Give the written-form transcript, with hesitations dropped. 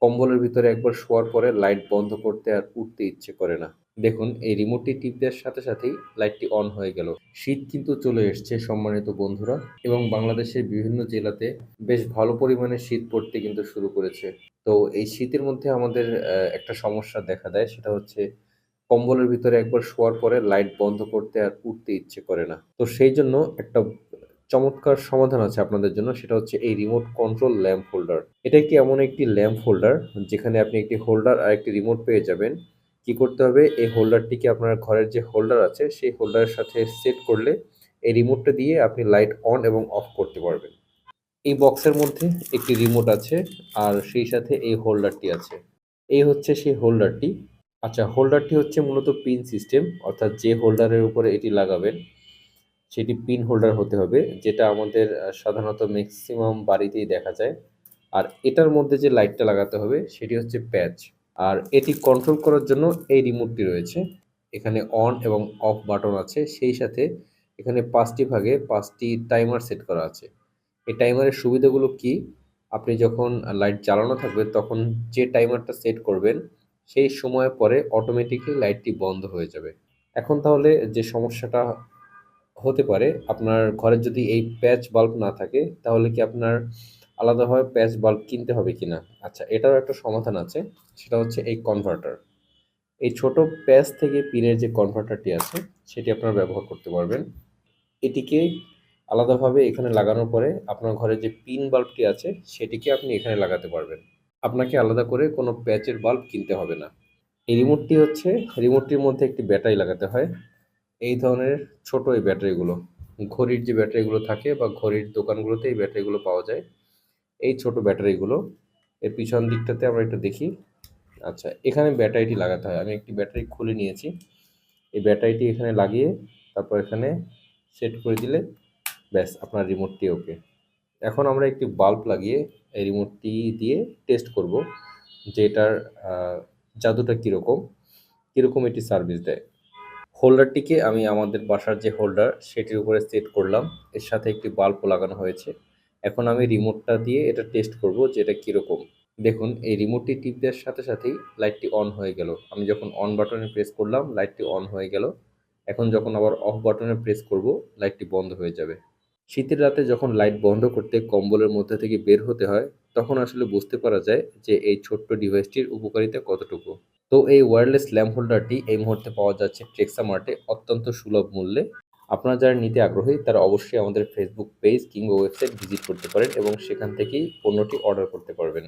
কম্বলের ভিতরে একবার শোয়ার পরে লাইট বন্ধ করতে আর উঠতে ইচ্ছে করে না। দেখুন এই রিমোটটি টিপ দেওয়ার সাথে সাথেই লাইটটি অন হয়ে গেল। শীত কিন্তু চলে এসছে সম্মানিত বন্ধুরা, এবং বাংলাদেশের বিভিন্ন জেলাতে বেশ ভালো পরিমাণে শীত পড়তে কিন্তু শুরু করেছে। তো এই শীতের মধ্যে আমাদের একটা সমস্যা দেখা দেয়, সেটা হচ্ছে কম্বলের ভিতরে একবার শোয়ার পরে লাইট বন্ধ করতে আর উঠতে ইচ্ছে করে না। তো সেই জন্য একটা চমৎকার সমাধান আছে আপনাদের জন্য, সেটা হচ্ছে এই রিমোট কন্ট্রোল ল্যাম্প হোল্ডার। এটা একটি এমন একটি ল্যাম্প হোল্ডার যেখানে আপনি একটি হোল্ডার আর একটি রিমোট পেয়ে যাবেন। কি করতে হবে, এই হোল্ডারটিকে আপনার ঘরের যে হোল্ডার আছে সেই হোল্ডারের সাথে সেট করলে এই রিমোটটা দিয়ে আপনি লাইট অন এবং অফ করতে পারবেন। এই বক্সের মধ্যে একটি রিমোট আছে, আর সেই সাথে এই হোল্ডারটি আছে। এই হচ্ছে সেই হোল্ডারটি। আচ্ছা, হোল্ডারটি হচ্ছে মূলত পিন সিস্টেম, অর্থাৎ যে হোল্ডারের উপরে এটি লাগাবেন সেটি পিন হোল্ডার হতে হবে, যেটা আমাদের সাধারণত ম্যাক্সিমাম বাড়িতেই দেখা যায়। আর এটার মধ্যে যে লাইটটা লাগাতে হবে সেটি হচ্ছে প্যাচ। আর এটি কন্ট্রোল করার জন্য এই রিমোটটি রয়েছে। এখানে অন এবং অফ বাটন আছে, সেই সাথে এখানে ৫টি ভাগে ৫টি টাইমার সেট করা আছে। এই টাইমারের সুবিধাগুলো কি? আপনি যখন লাইট জ্বালানো থাকবে তখন যে টাইমারটা সেট করবেন সেই সময়ের পরে অটোমেটিক্যালি লাইটটি বন্ধ হয়ে যাবে। এখন তাহলে যে সমস্যাটা হতে পারে, আপনার ঘরে যদি এই প্যাচ বাল্ব না থাকে তাহলে কি আপনার আলাদাভাবে প্যাচ বাল্ব কিনতে হবে কিনা? আচ্ছা, এটারও একটা সমাধান আছে, সেটা হচ্ছে এই কনভার্টার। এই ছোট প্যাচ থেকে পিনের যে কনভার্টারটি আছে সেটি আপনারা ব্যবহার করতে পারবেন। এটিকে আলাদাভাবে এখানে লাগানোর পরে আপনার ঘরে যে পিন বাল্বটি আছে সেটিকে আপনি এখানে লাগাতে পারবেন। আপনাকে আলাদা করে কোনো প্যাচের বাল্ব কিনতে হবে না। এই রিমোটটির মধ্যে একটি ব্যাটারি লাগাতে হয়। এই ধরনের ছোট এই ব্যাটারিগুলো, ঘড়ির যে ব্যাটারিগুলো থাকে বা ঘড়ির দোকানগুলোতে এই ব্যাটারিগুলো পাওয়া যায়। এই ছোট ব্যাটারিগুলো এর পিছন দিকটাতে আমরা একটু দেখি। আচ্ছা, এখানে ব্যাটারিটি লাগাতে হয়। আমি একটি ব্যাটারি খুলে নিয়েছি। এই ব্যাটারিটি এখানে লাগিয়ে তারপর এখানে সেট করে দিলে ব্যাস আপনার রিমোটটি ওকে। এখন আমরা একটি বাল্ব লাগিয়ে এই রিমোটটি দিয়ে টেস্ট করব যে এটার জাদুটা কীরকম, কীরকম এটি সার্ভিস দেয়। হোল্ডারটিকে আমি আমাদের বাসার যে হোল্ডার সেটির উপরে সেট করলাম। এর সাথে একটি বাল্বও লাগানো হয়েছে। এখন আমি রিমোটটা দিয়ে এটা টেস্ট করব যে এটা কীরকম। দেখুন এই রিমোটটি টিপ দেওয়ার সাথে সাথেই লাইটটি অন হয়ে গেল। আমি যখন অন বাটনে প্রেস করলাম লাইটটি অন হয়ে গেল। এখন যখন আবার অফ বাটনে প্রেস করব লাইটটি বন্ধ হয়ে যাবে। শীতের রাতে যখন লাইট বন্ধ করতে কম্বলের মধ্যে থেকে বের হতে হয় তখন আসলে বুঝতে পারা যায় যে এই ছোট্ট ডিভাইসটির উপকারিতা কতটুকু। তো এই ওয়্যারলেস ল্যাম্প হোল্ডারটি এই মুহূর্তে পাওয়া যাচ্ছে টেক্সা মার্টে অত্যন্ত সুলভ মূল্যে। আপনারা যারা নিতে আগ্রহী তারা অবশ্যই আমাদের ফেসবুক পেজ কিংবা ওয়েবসাইট ভিজিট করতে পারেন এবং সেখান থেকেই পণ্যটি অর্ডার করতে পারবেন।